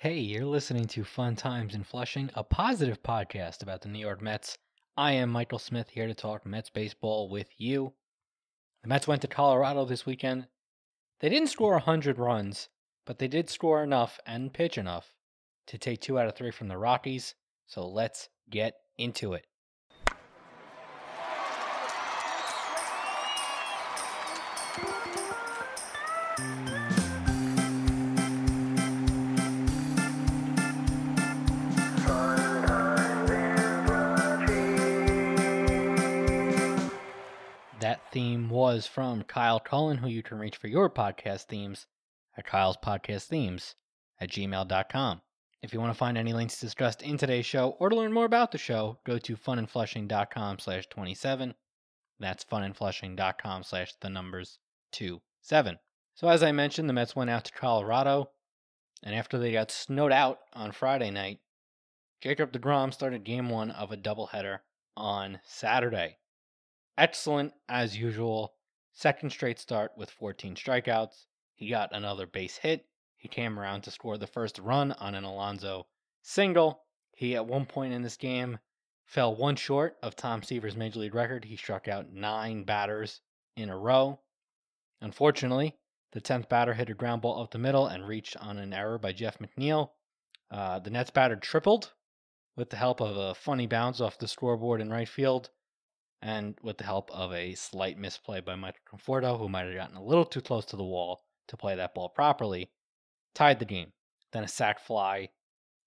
Hey, you're listening to Fun Times in Flushing, a positive podcast about the New York Mets. I am Michael Smith, here to talk Mets baseball with you. The Mets went to Colorado this weekend. They didn't score 100 runs, but they did score enough and pitch enough to take 2 out of 3 from the Rockies. So let's get into it. That theme was from Kyle Cullen, who you can reach for your podcast themes at kylspodcastthemes@gmail.com. If you want to find any links discussed in today's show or to learn more about the show, go to funandflushing.com/27. That's funandflushing.com/27. So as I mentioned, the Mets went out to Colorado, and after they got snowed out on Friday night, Jacob deGrom started game 1 of a doubleheader on Saturday. Excellent, as usual. Second straight start with 14 strikeouts. He got another base hit. He came around to score the first run on an Alonso single. He, at one point in this game, fell one short of Tom Seaver's major league record. He struck out 9 batters in a row. Unfortunately, the 10th batter hit a ground ball up the middle and reached on an error by Jeff McNeil. The Nets batter tripled with the help of a funny bounce off the scoreboard in right field, and with the help of a slight misplay by Michael Conforto, who might have gotten a little too close to the wall to play that ball properly, tied the game. Then a sac fly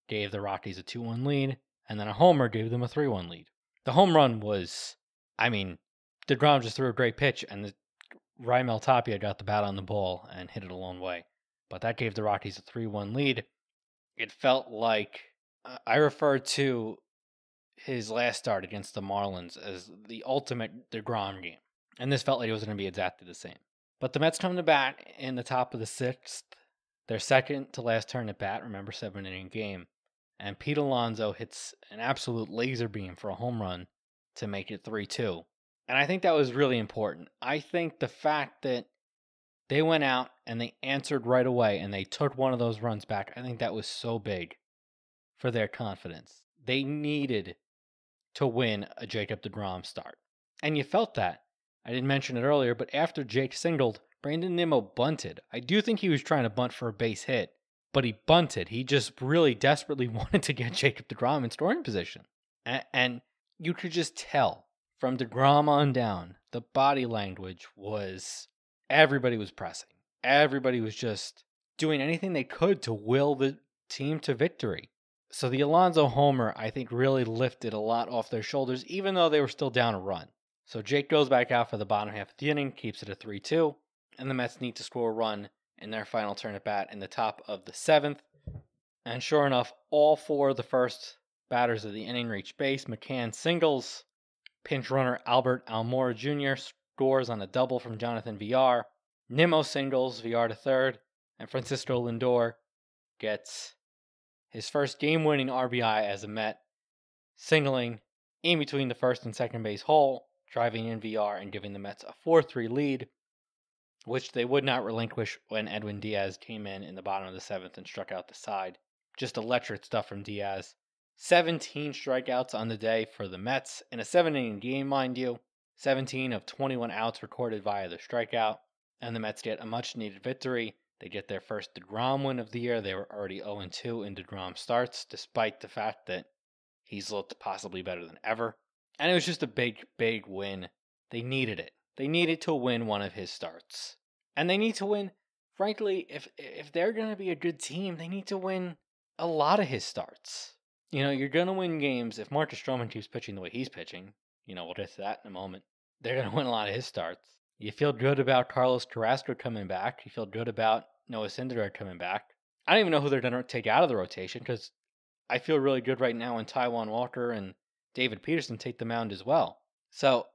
gave the Rockies a 2-1 lead, and then a homer gave them a 3-1 lead. The home run was, deGrom just threw a great pitch, and Raimel Tapia got the bat on the ball and hit it a long way. But that gave the Rockies a 3-1 lead. It felt like, I referred to his last start against the Marlins as the ultimate deGrom game. And this felt like it was going to be exactly the same. But the Mets come to bat in the top of the 6th. Their second to last turn at bat, remember, 7-inning game. And Pete Alonso hits an absolute laser beam for a home run to make it 3-2. And I think that was really important. I think the fact that they went out and they answered right away and they took one of those runs back, I think that was so big for their confidence. They needed to win a Jacob deGrom start. And you felt that. I didn't mention it earlier, but after Jake singled, Brandon Nimmo bunted. I do think he was trying to bunt for a base hit, but he bunted. He just really desperately wanted to get Jacob deGrom in scoring position. And you could just tell from deGrom on down, the body language was, everybody was pressing. Everybody was just doing anything they could to will the team to victory. So the Alonso homer, I think, really lifted a lot off their shoulders, even though they were still down a run. So Jake goes back out for the bottom half of the inning, keeps it at 3-2, and the Mets need to score a run in their final turn at bat in the top of the 7th. And sure enough, all 4 of the first batters of the inning reach base. McCann singles. Pinch runner Albert Almora Jr. scores on a double from Jonathan Villar. Nimmo singles, Villar to third, and Francisco Lindor gets his first game-winning RBI as a Met, singling in between the first and second base hole, driving in Villar and giving the Mets a 4-3 lead, which they would not relinquish when Edwin Diaz came in the bottom of the 7th and struck out the side. Just electric stuff from Diaz. 17 strikeouts on the day for the Mets in a 7-inning game, mind you. 17 of 21 outs recorded via the strikeout, and the Mets get a much-needed victory. They get their first deGrom win of the year. They were already 0-2 in deGrom starts, despite the fact that he's looked possibly better than ever. And it was just a big, big win. They needed it. They needed to win one of his starts. And they need to win, frankly, if they're going to be a good team, they need to win a lot of his starts. You know, you're going to win games if Marcus Stroman keeps pitching the way he's pitching. You know, we'll get to that in a moment. They're going to win a lot of his starts. You feel good about Carlos Carrasco coming back. You feel good about Noah Syndergaard coming back. I don't even know who they're going to take out of the rotation, because I feel really good right now when Taijuan Walker and David Peterson take the mound as well. So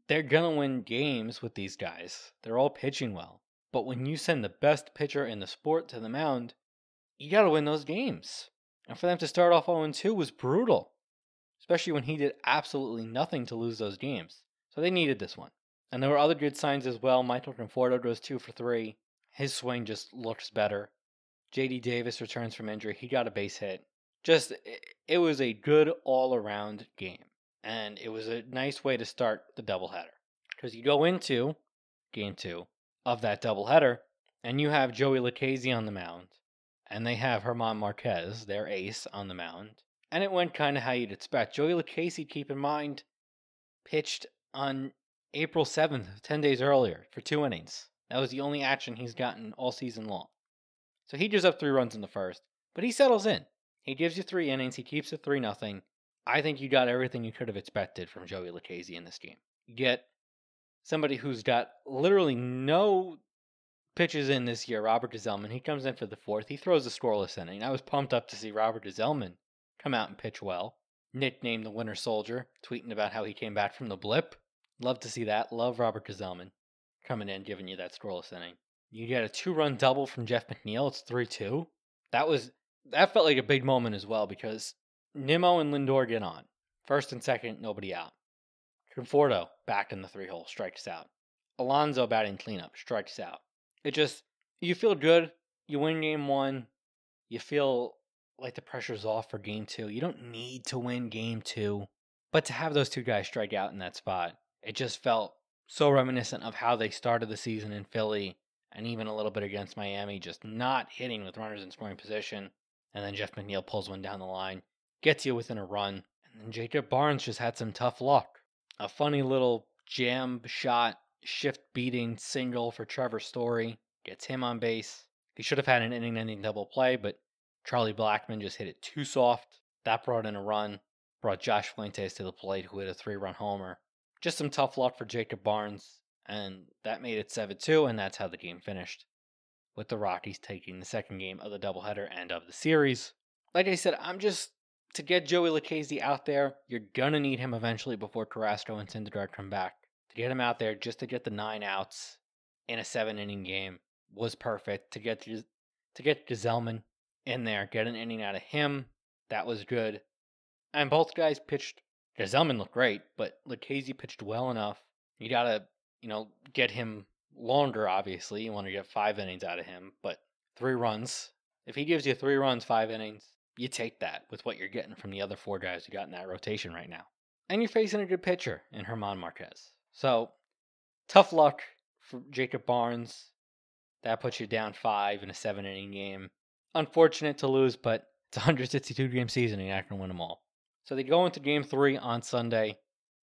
they're going to win games with these guys. They're all pitching well. But when you send the best pitcher in the sport to the mound, you got to win those games. And for them to start off 0-2 was brutal, especially when he did absolutely nothing to lose those games. So they needed this one. And there were other good signs as well. Michael Conforto goes 2 for 3. His swing just looks better. J.D. Davis returns from injury. He got a base hit. Just, it was a good all-around game. And it was a nice way to start the doubleheader. Because you go into game 2 of that doubleheader, and you have Joey Lucchesi on the mound. And they have German Marquez, their ace, on the mound. And it went kind of how you'd expect. Joey Lucchesi, keep in mind, pitched on April 7th, 10 days earlier, for 2 innings. That was the only action he's gotten all season long. So he gives up 3 runs in the first, but he settles in. He gives you 3 innings. He keeps it 3-0. I think you got everything you could have expected from Joey Lucchesi in this game. You get somebody who's got literally no pitches in this year, Robert Gsellman. He comes in for the 4th. He throws a scoreless inning. I was pumped up to see Robert Gsellman come out and pitch well. Nicknamed the Winter Soldier, tweeting about how he came back from the blip. Love to see that. Love Robert Gsellman coming in, giving you that scoreless inning. You get a 2-run double from Jeff McNeil. It's 3-2. That felt like a big moment as well because Nimmo and Lindor get on. First and second, nobody out. Conforto back in the 3-hole, strikes out. Alonso batting cleanup, strikes out. You feel good. You win game 1. You feel like the pressure's off for game 2. You don't need to win game 2. But to have those 2 guys strike out in that spot, it just felt so reminiscent of how they started the season in Philly and even a little bit against Miami, just not hitting with runners in scoring position. And then Jeff McNeil pulls one down the line, gets you within a run. And then Jacob Barnes just had some tough luck. A funny little jam shot, shift-beating single for Trevor Story. Gets him on base. He should have had an inning-ending double play, but Charlie Blackmon just hit it too soft. That brought in a run. Brought Josh Fuentes to the plate, who hit a 3-run homer. Just some tough luck for Jacob Barnes, and that made it 7-2, and that's how the game finished, with the Rockies taking the second game of the doubleheader and of the series. Like I said, to get Joey Lucchesi out there, you're going to need him eventually before Carrasco and Syndergaard come back. To get him out there just to get the 9 outs in a 7-inning game was perfect. To get Gsellman in there, get an inning out of him, that was good. And both guys pitched. Gsellman looked great, but Lucchesi pitched well enough. You got to, get him longer, obviously. You want to get 5 innings out of him, but 3 runs. If he gives you 3 runs, 5 innings, you take that with what you're getting from the other 4 guys you got in that rotation right now. And you're facing a good pitcher in German Marquez. So, tough luck for Jacob Barnes. That puts you down 5 in a 7-inning game. Unfortunate to lose, but it's a 162-game season and you're not going to win them all. So they go into Game 3 on Sunday,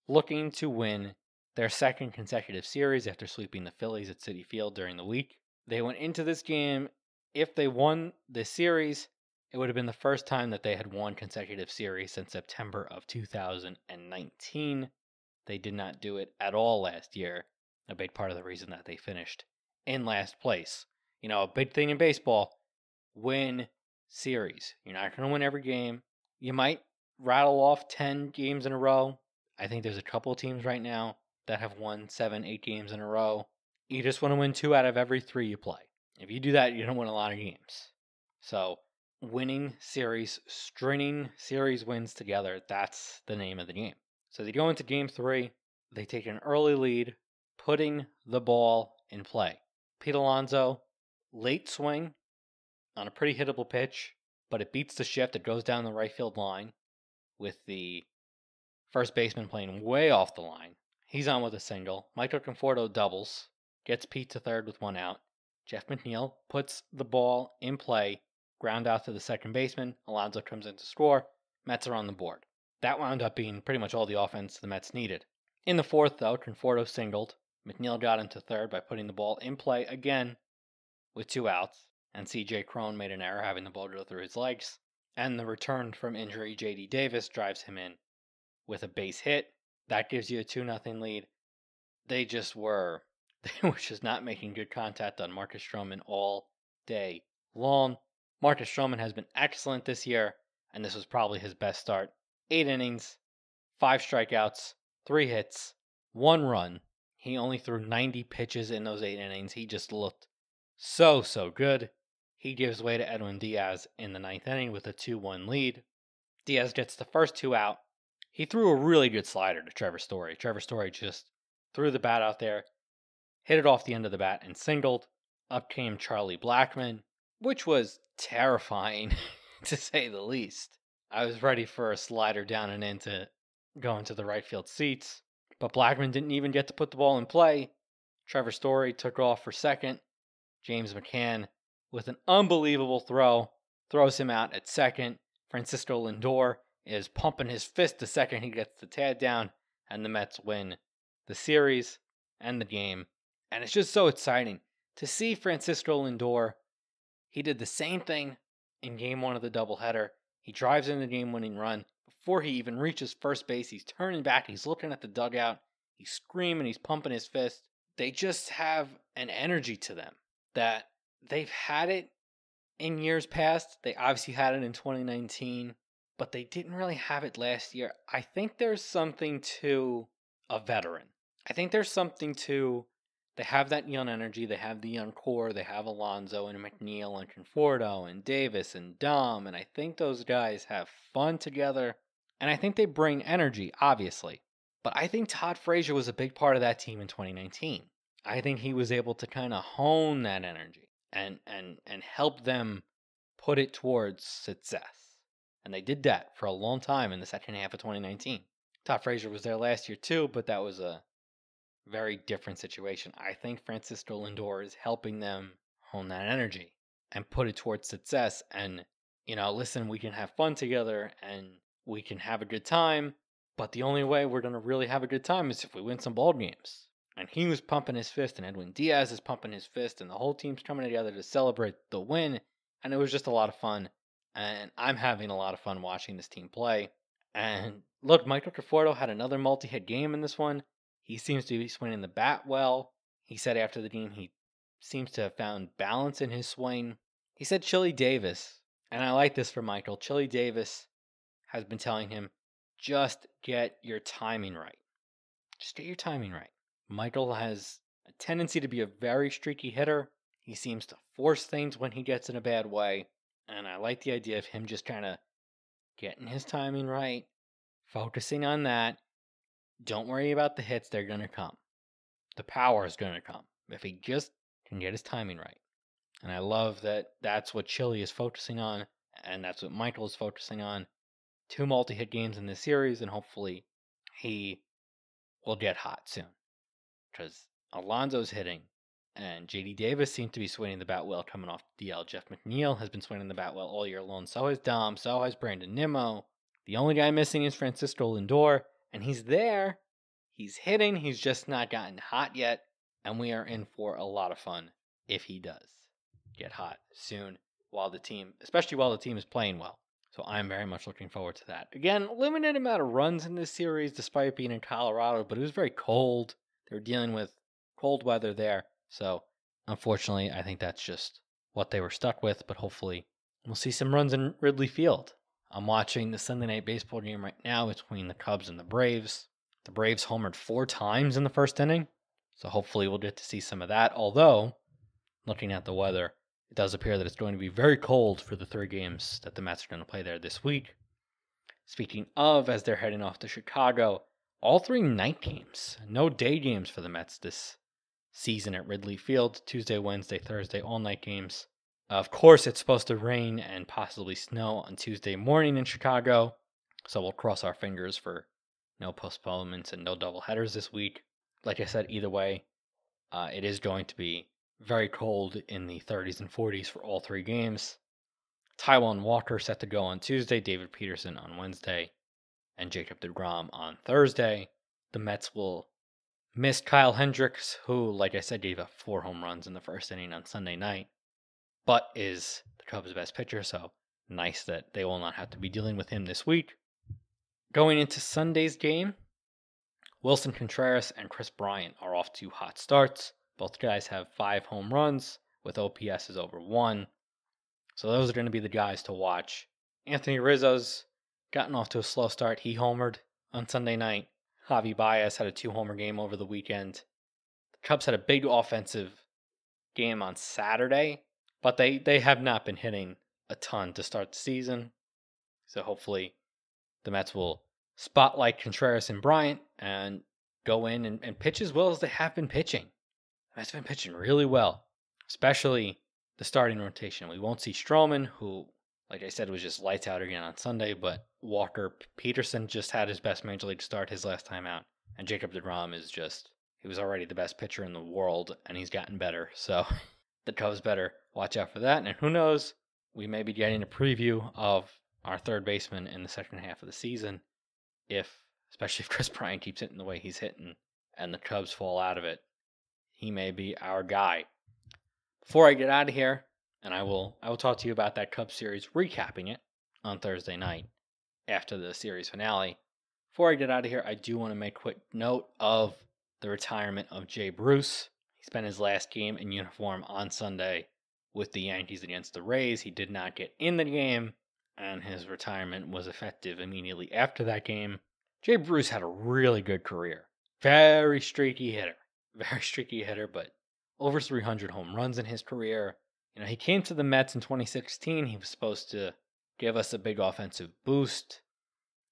looking to win their second consecutive series after sweeping the Phillies at Citi Field during the week. They went into this game, if they won this series, it would have been the first time that they had won consecutive series since September of 2019. They did not do it at all last year, a big part of the reason that they finished in last place. A big thing in baseball, win series. You're not going to win every game. You might rattle off 10 games in a row. I think there's a couple teams right now that have won 7, 8 games in a row. You just want to win 2 out of every 3 you play. If you do that, you don't win a lot of games. So, winning series, stringing series wins together, that's the name of the game. So they go into Game 3. They take an early lead, putting the ball in play. Pete Alonso, late swing on a pretty hittable pitch, but it beats the shift. It goes down the right field line with the first baseman playing way off the line. He's on with a single. Michael Conforto doubles, gets Pete to third with 1 out. Jeff McNeil puts the ball in play, ground out to the second baseman. Alonso comes in to score. Mets are on the board. That wound up being pretty much all the offense the Mets needed. In the 4th, though, Conforto singled. McNeil got into third by putting the ball in play again with 2 outs. And C.J. Cron made an error, having the ball go through his legs. And the return from injury, J.D. Davis, drives him in with a base hit. That gives you a 2-0 lead. They were just not making good contact on Marcus Stroman all day long. Marcus Stroman has been excellent this year, and this was probably his best start. 8 innings, 5 strikeouts, 3 hits, 1 run. He only threw 90 pitches in those 8 innings. He just looked so good. He gives way to Edwin Diaz in the 9th inning with a 2-1 lead. Diaz gets the first 2 out. He threw a really good slider to Trevor Story. Trevor Story just threw the bat out there, hit it off the end of the bat, and singled. Up came Charlie Blackmon, which was terrifying, to say the least. I was ready for a slider down and in to go into the right field seats, but Blackmon didn't even get to put the ball in play. Trevor Story took off for second. James McCann, with an unbelievable throw, throws him out at second. Francisco Lindor is pumping his fist the second he gets the tag down, and the Mets win the series and the game. And it's just so exciting to see Francisco Lindor. He did the same thing in game one of the doubleheader. He drives in the game-winning run. Before he even reaches first base, he's turning back, he's looking at the dugout, he's screaming, he's pumping his fist. They just have an energy to them that they've had it in years past. They obviously had it in 2019, but they didn't really have it last year. I think there's something to a veteran. I think there's something to, they have that young energy, they have the young core, they have Alonso and McNeil and Conforto and Davis and Dom, and I think those guys have fun together, and I think they bring energy, obviously. But I think Todd Frazier was a big part of that team in 2019. I think he was able to kind of hone that energy and help them put it towards success. And they did that for a long time in the second half of 2019. Todd Frazier was there last year too, but that was a very different situation. I think Francisco Lindor is helping them hone that energy and put it towards success. And, listen, we can have fun together and we can have a good time, but the only way we're going to really have a good time is if we win some ball games. And he was pumping his fist, and Edwin Diaz is pumping his fist, and the whole team's coming together to celebrate the win. And it was just a lot of fun. And I'm having a lot of fun watching this team play. And look, Michael Conforto had another multi-hit game in this one. He seems to be swinging the bat well. He said after the game he seems to have found balance in his swing. He said Chili Davis, and I like this for Michael, Chili Davis has been telling him, just get your timing right. Just get your timing right. Michael has a tendency to be a very streaky hitter. He seems to force things when he gets in a bad way. And I like the idea of him just kind of getting his timing right, focusing on that. Don't worry about the hits, they're going to come. The power is going to come if he just can get his timing right. And I love that that's what Chili is focusing on, and that's what Michael is focusing on. 2 multi-hit games in this series, and hopefully he will get hot soon. Because Alonso's hitting, and J.D. Davis seems to be swinging the bat well coming off the DL. Jeff McNeil has been swinging the bat well all year long. So has Dom, so has Brandon Nimmo. The only guy missing is Francisco Lindor, and he's there. He's hitting, he's just not gotten hot yet, and we are in for a lot of fun if he does get hot soon, especially while the team is playing well. So I'm very much looking forward to that. Again, limited amount of runs in this series despite being in Colorado, but it was very cold. They were dealing with cold weather there. So unfortunately, I think that's just what they were stuck with, but hopefully we'll see some runs in Wrigley Field. I'm watching the Sunday Night Baseball game right now between the Cubs and the Braves. The Braves homered 4 times in the first inning, so hopefully we'll get to see some of that. Although, looking at the weather, it does appear that it's going to be very cold for the 3 games that the Mets are going to play there this week. Speaking of, as they're heading off to Chicago, all 3 night games. No day games for the Mets this season at Wrigley Field. Tuesday, Wednesday, Thursday, all night games. Of course, it's supposed to rain and possibly snow on Tuesday morning in Chicago, so we'll cross our fingers for no postponements and no doubleheaders this week. Like I said, either way, it is going to be very cold in the 30s and 40s for all 3 games. Taijuan Walker set to go on Tuesday, David Peterson on Wednesday, and Jacob deGrom on Thursday. The Mets will miss Kyle Hendricks, who, like I said, gave up 4 home runs in the first inning on Sunday night, but is the Cubs' best pitcher, so nice that they will not have to be dealing with him this week. Going into Sunday's game, Wilson Contreras and Chris Bryant are off to hot starts. Both guys have 5 home runs with OPSs over 1. So those are going to be the guys to watch. Anthony Rizzo's gotten off to a slow start. He homered on Sunday night. Javi Baez had a 2-homer game over the weekend. The Cubs had a big offensive game on Saturday, but they have not been hitting a ton to start the season. So hopefully the Mets will spotlight Contreras and Bryant and go in and pitch as well as they have been pitching. The Mets have been pitching really well, especially the starting rotation. We won't see Stroman, who, like I said, was just lights out again on Sunday, but Walker Peterson just had his best Major League start his last time out. And Jacob deGrom is just, he was already the best pitcher in the world, and he's gotten better. So the Cubs better watch out for that. And who knows, we may be getting a preview of our third baseman in the second half of the season, especially if Chris Bryant keeps hitting the way he's hitting and the Cubs fall out of it. He may be our guy. Before I get out of here, and I will talk to you about that Cubs series, recapping it on Thursday night after the series finale. Before I get out of here, I do want to make quick note of the retirement of Jay Bruce. He spent his last game in uniform on Sunday with the Yankees against the Rays. He did not get in the game, and his retirement was effective immediately after that game. Jay Bruce had a really good career. Very streaky hitter, but over 300 home runs in his career. He came to the Mets in 2016. He was supposed to give us a big offensive boost.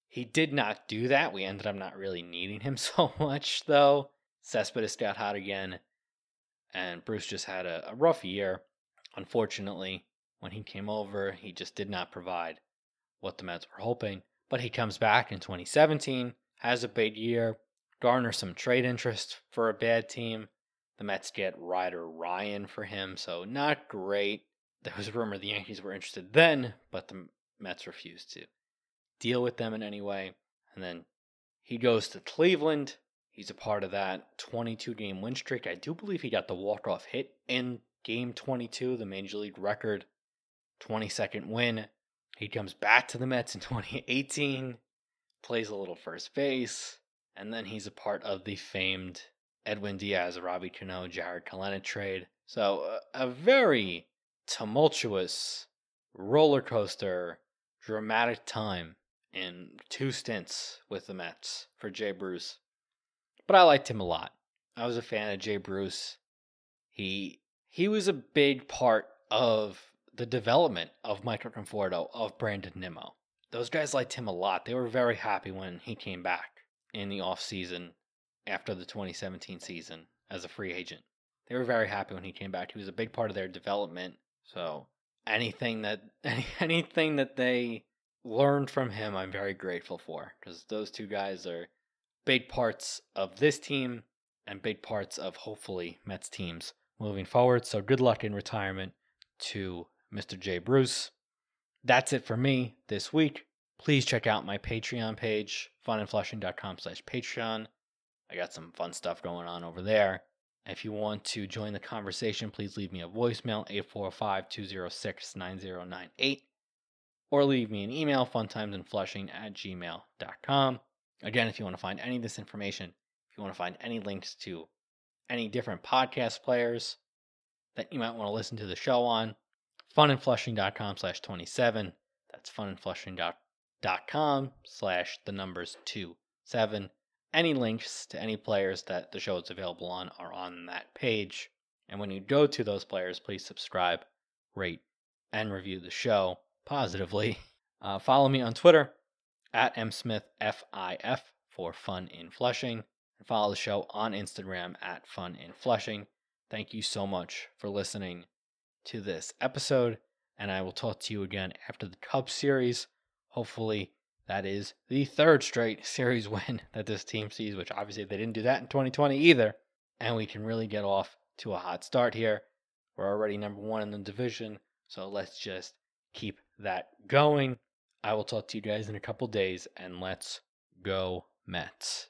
He did not do that. We ended up not really needing him so much, though. Cespedes got hot again, and Bruce just had a rough year. Unfortunately, when he came over, he just did not provide what the Mets were hoping. But he comes back in 2017, has a big year, garners some trade interest for a bad team. The Mets get Ryder Ryan for him, so not great. There was a rumor the Yankees were interested then, but the Mets refused to deal with them in any way. And then he goes to Cleveland. He's a part of that 22-game win streak. I do believe he got the walk-off hit in Game 22, the Major League record 22nd win. He comes back to the Mets in 2018, plays a little first base, and then he's a part of the famed Edwin Diaz, Robbie Cano, Jared Kelenic trade. So a very tumultuous roller coaster, dramatic time in 2 stints with the Mets for Jay Bruce. But I liked him a lot. I was a fan of Jay Bruce. He was a big part of the development of Michael Conforto, of Brandon Nimmo. Those guys liked him a lot. They were very happy when he came back in the offseason after the 2017 season as a free agent. They were very happy when he came back. He was a big part of their development. So anything that they learned from him, I'm very grateful for, because those two guys are big parts of this team and big parts of, hopefully, Mets teams moving forward. So good luck in retirement to Mr. Jay Bruce. That's it for me this week. Please check out my Patreon page, funandflushing.com/Patreon. I got some fun stuff going on over there. If you want to join the conversation, please leave me a voicemail, 845-206-9098, or leave me an email, funtimesandflushing@gmail.com. Again, if you want to find any of this information, if you want to find any links to any different podcast players that you might want to listen to the show on, funandflushing.com/27. That's funandflushing.com/27. Any links to any players that the show is available on are on that page. And when you go to those players, please subscribe, rate, and review the show positively. Follow me on Twitter @msmithfif for Fun in Flushing. And follow the show on Instagram @funinflushing. Thank you so much for listening to this episode, and I will talk to you again after the Cubs series. Hopefully, that is the 3rd straight series win that this team sees, which obviously they didn't do that in 2020 either. And we can really get off to a hot start here. We're already number 1 in the division, so let's just keep that going. I will talk to you guys in a couple days, and let's go Mets.